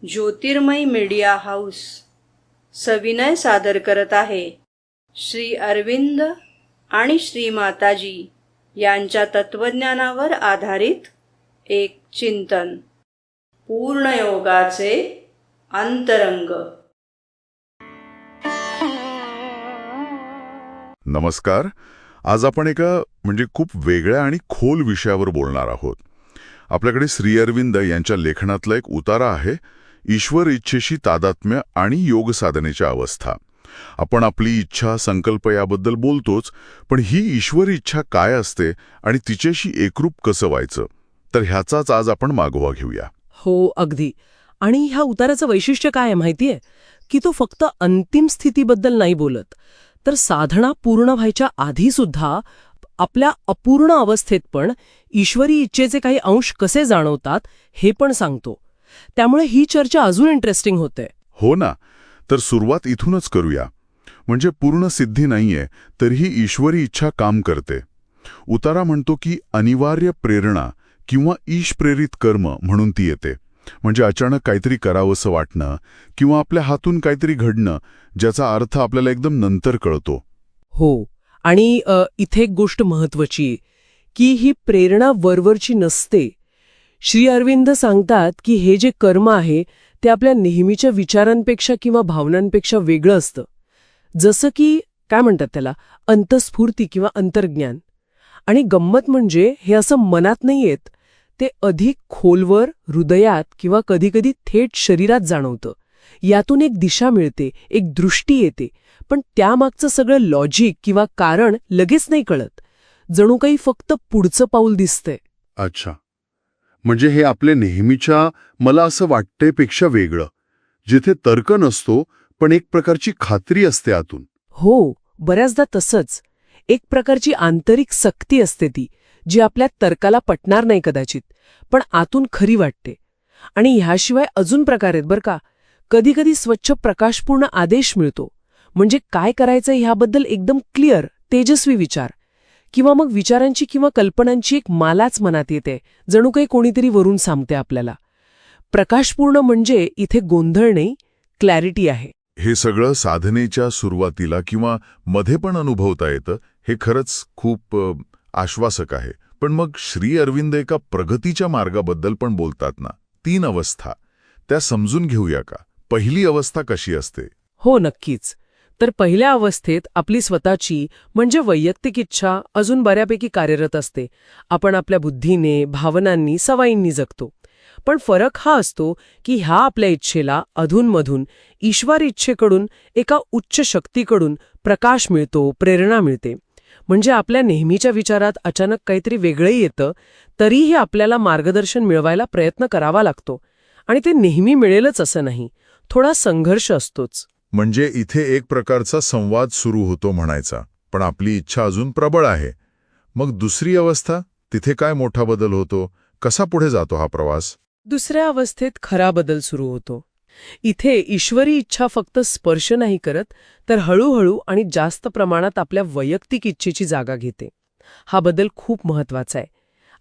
ज्योतिर्मय media house सविनय सादर करत आहे श्री अरविंद आणि श्री माताजी यांच्या तत्वज्ञानावर आधारित एक चिंतन, पूर्णयोगाचे अंतरंग. नमस्कार. आज आपण एका खूप वेगळ्या आणि खोल विषयावर बोलणार आहोत. आपल्याकडे श्री अरविंद यांच्या लेखनातला एक उतारा आहे, ईश्वर इच्छेशी तादात्म्य आणि योग साधनेच्या अवस्था. आपण आपली इच्छा, संकल्प याबद्दल बोलतोच, पण ही ईश्वरी इच्छा काय असते आणि तिच्याशी एकरूप कसं व्हायचं, तर ह्याचाच आज आपण मागोवा घेऊया. हो, अगदी. आणि ह्या उताराचं वैशिष्ट्य काय आहे माहितीये, की तो फक्त अंतिम स्थितीबद्दल नाही बोलत, तर साधना पूर्ण व्हायच्या आधी सुद्धा आपल्या अपूर्ण अवस्थेत पण ईश्वरी इच्छेचे काही अंश कसे जाणवतात हे पण सांगतो. त्यामुळे ही चर्चा अजून इंटरेस्टिंग होते. हो ना. तर सुरुवात इथूनच करूया. पूर्ण सिद्धी नाहीये, तरीही ईश्वरी इच्छा काम करते. उतारा म्हणतो की अनिवार्य प्रेरणा किंवा ईश प्रेरित कर्म म्हणून ती येते. अचानक काहीतरी करावंसं वाटणं किंवा आपल्या हातून काहीतरी घडणं, ज्याचा अर्थ आपल्याला एकदम नंतर कळतो. हो. आणि इथे एक गोष्ट महत्वाची, की ही प्रेरणा वरवरची नसते. श्री अरविंद सांगतात की हे जे कर्म आहे ते आपल्या नेहमीच्या विचारांपेक्षा किंवा भावनांपेक्षा वेगळं असतं. जसं की काय म्हणतात त्याला, अंतस्फूर्ती किंवा अंतर्ज्ञान. आणि गंमत म्हणजे हे असं मनात नाही येत, ते अधिक खोलवर हृदयात किंवा कधीकधी थेट शरीरात जाणवतं. यातून एक दिशा मिळते, एक दृष्टी येते, पण त्यामागचं सगळं लॉजिक किंवा कारण लगेच नाही कळत. जणू काही फक्त पुढचं पाऊल दिसतंय. अच्छा, हे आपले नेहमीच्या मला असं वाटतंय पेक्षा वेगळं, जिथे तर्क नसतो पण एक प्रकारची खात्री असते आतून. हो, बऱ्याचदा तसंच. एक प्रकारची आंतरिक सक्ती असते ती, जी आपल्या तर्काला पटणार नाही कदाचित, पण आतून खरी वाटते. आणि ह्याशिवाय अजून प्रकार आहेत बरं का. कधीकधी स्वच्छ प्रकाशपूर्ण आदेश मिळतो, काय करायचं ह्याबद्दल एकदम क्लिअर, तेजस्वी विचार, किंवा मग विचारांची किंवा कल्पनांची एक मालाच मनात येते, जणू काही कोणीतरी वरून सांगते आपल्याला. प्रकाशपूर्ण इथे गोंधळ नाही, क्लॅरिटी आहे. हे सगळं साधनेच्या सुरुवातीला किंवा मध्ये पण अनुभवता येतं. हे खरंच खूप आश्वासक आहे. पण मग श्री अरविंद एका प्रगतीच्या मार्गाबद्दल पण बोलतात ना, 3 अवस्था, त्या समजून घेऊया का? पहिली अवस्था कशी असते? हो, नक्कीच. तर पहिल्या अवस्थेत आपली स्वतःची वैयक्तिक इच्छा अजून बऱ्यापैकी कार्यरत असते. आपण आपल्या बुद्धीने, भावनांनी, सवयींनी जगतो. पण फरक हा असतो की ह्या आपल्या इच्छेला अधूनमधून ईश्वर इच्छेकडून, एका उच्च शक्तीकडून प्रकाश मिळतो, प्रेरणा मिळते. आपल्या नेहमीच्या विचारात अचानक काहीतरी वेगळंही येतं, तरीही आपल्याला मार्गदर्शन मिळवायला प्रयत्न करावा लागतो. आणि ते नेहमी मिळेलच असं नाही, थोडा संघर्ष असतोच. इथे एक प्रकारचा संवाद सुरू होतो म्हणायचा, पण आपली इच्छा अजून प्रबळ आहे. मग दुसरी अवस्था, तिथे काय मोठा बदल होतो? कसा पुढे जातो हा प्रवास? दुसऱ्या अवस्थेत खरा बदल सुरू होतो. इथे ईश्वरी इच्छा फक्त स्पर्श नाही करत, तर हळूहळू आणि जास्त प्रमाणात आपल्या वैयक्तिक इच्छेची जागा घेते. हा बदल खूप महत्वाचा आहे.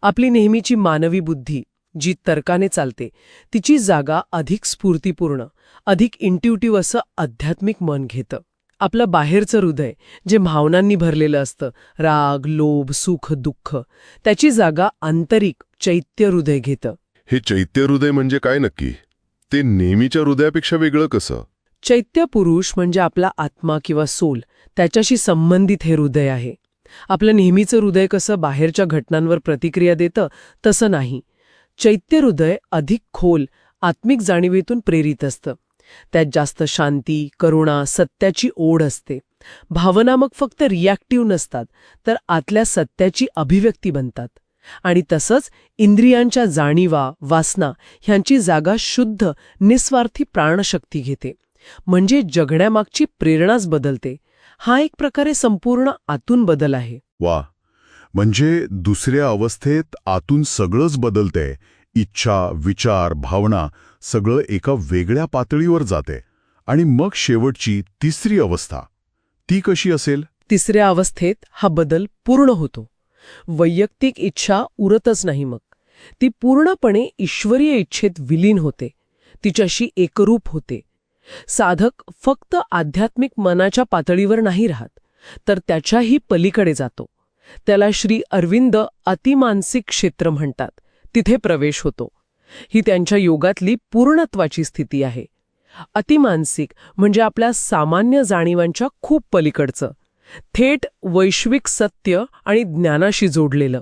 आपली नेहमीची मानवी बुद्धी, जी तर्काने चालते, तिची जागा अधिक स्फूर्तीपूर्ण, अधिक इंट्युटिव्ह असं आध्यात्मिक मन घेतं. आपलं बाहेरचं हृदय, जे भावनांनी भरलेलं असतं, राग, लोभ, सुख, दुःख, त्याची जागा आंतरिक चैत्य हृदय घेतं. हे चैत्य हृदय काय नक्की? ते नेहमीच्या हृदयापेक्षा वेगळं कसं? चैत्य पुरुष आपला आत्मा किंवा सोल, त्याच्याशी संबंधित हे हृदय आहे. आपलं नेहमीचं हृदय कसं बाहेरच्या घटनांवर प्रतिक्रिया देतं, तसं नाही. चैत्य हृदय अधिक खोल, आत्मिक जाणीवेतून प्रेरित असतं. त्यात जास्त शांती, करुणा, सत्याची ओढ असते. भावना मग फक्त रिॲक्टिव्ह नसतात, तर आतल्या सत्याची अभिव्यक्ती बनतात. आणि तसंच इंद्रियांच्या जाणीवा, वासना ह्यांची जागा शुद्ध, निस्वार्थी प्राणशक्ती घेते. जगण्यामागची प्रेरणाच बदलते. हा एक प्रकारे संपूर्ण आतून बदल आहे. वा. दुसऱ्या अवस्थेत आतून सगळंच बदलतंय. इच्छा, विचार, भावना सगळं एका वेगळ्या पातळीवर जाते. आणि मग शेवटची तिसरी अवस्था, ती कशी असेल? तिसऱ्या अवस्थेत हा बदल पूर्ण होतो. वैयक्तिक इच्छा उरतच नाही, मग ती पूर्णपणे ईश्वरीय इच्छेत विलीन होते. तिच्याशी एकरूप होते. साधक फक्त आध्यात्मिक मनाच्या पातळीवर नाही राहत, तर त्याच्याही पलीकडे जातो. त्याला श्री अरविंद अतिमानसिक क्षेत्र म्हणतात. तिथे प्रवेश होतो. ही त्यांच्या योगातली पूर्णत्वाची स्थिती आहे. अतिमानसिक म्हणजे आपल्या सामान्य जाणीवांच्या खूप पलीकडचं, थेट वैश्विक सत्य आणि ज्ञानाशी जोडलेलं.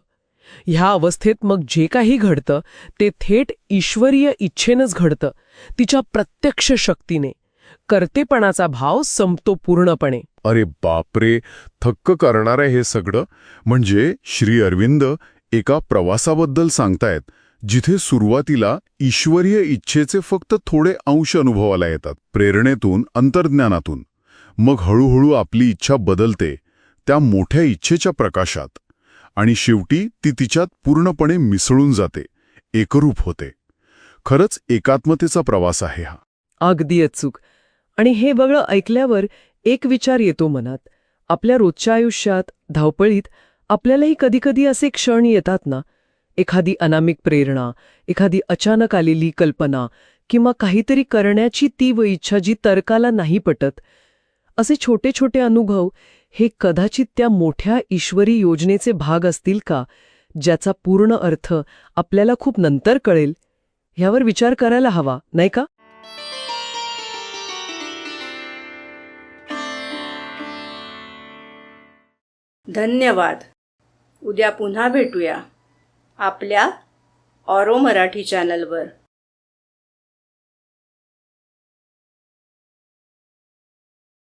ह्या अवस्थेत मग जे काही घडतं ते थेट ईश्वरीय इच्छेनंच घडतं, तिच्या प्रत्यक्ष शक्तीने. कर्तेपणाचा भाव संपतो पूर्णपणे. अरे बापरे, थक्क करणार आहे हे सगळं. म्हणजे श्री अरविंद एका प्रवासाबद्दल सांगतायत, जिथे सुरुवातीला ईश्वरीय इच्छेचे फक्त थोडे अंश अनुभवाला येतात, प्रेरणेतून, अंतर्ज्ञानातून. मग हळूहळू आपली इच्छा बदलते त्या मोठ्या इच्छेच्या प्रकाशात, आणि शेवटी ती तिच्यात पूर्णपणे मिसळून जाते, एकरूप होते. खरंच एकात्मतेचा प्रवास आहे हा. अगदी अचूक. आणि हे बघलं ऐकल्यावर एक विचार येतो मनात. आपल्या रोजच्या आयुष्यात, धावपळीत आपल्यालाही कधीकधी असे क्षण येतात ना, एखादी अनामिक प्रेरणा, एखादी अचानक आलेली कल्पना किंवा काहीतरी करण्याची तीव्र इच्छा जी तर्काला नाही पटत. असे छोटे छोटे अनुभव हे कदाचित त्या मोठ्या ईश्वरी योजनेचे भाग असतील का, ज्याचा पूर्ण अर्थ आपल्याला खूप नंतर कळेल. ह्यावर विचार करायला हवा, नाही का? धन्यवाद. उद्या पुन्हा भेटूया आपल्या ऑरो मराठी चॅनलवर.